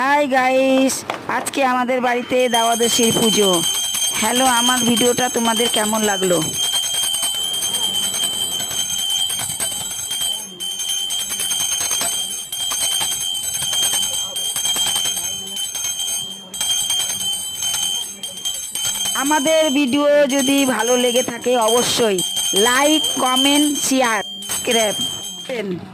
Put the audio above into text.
Hi guys, আজকে আমাদের বাড়িতে দাওয়াদশীর পুজো। হ্যালো, আমার ভিডিওটা তোমাদের কেমন লাগলো? আমাদের ভিডিও যদি ভালো লেগে থাকে অবশ্যই লাইক, কমেন্ট, শেয়ার, সাবস্ক্রাইব করবেন।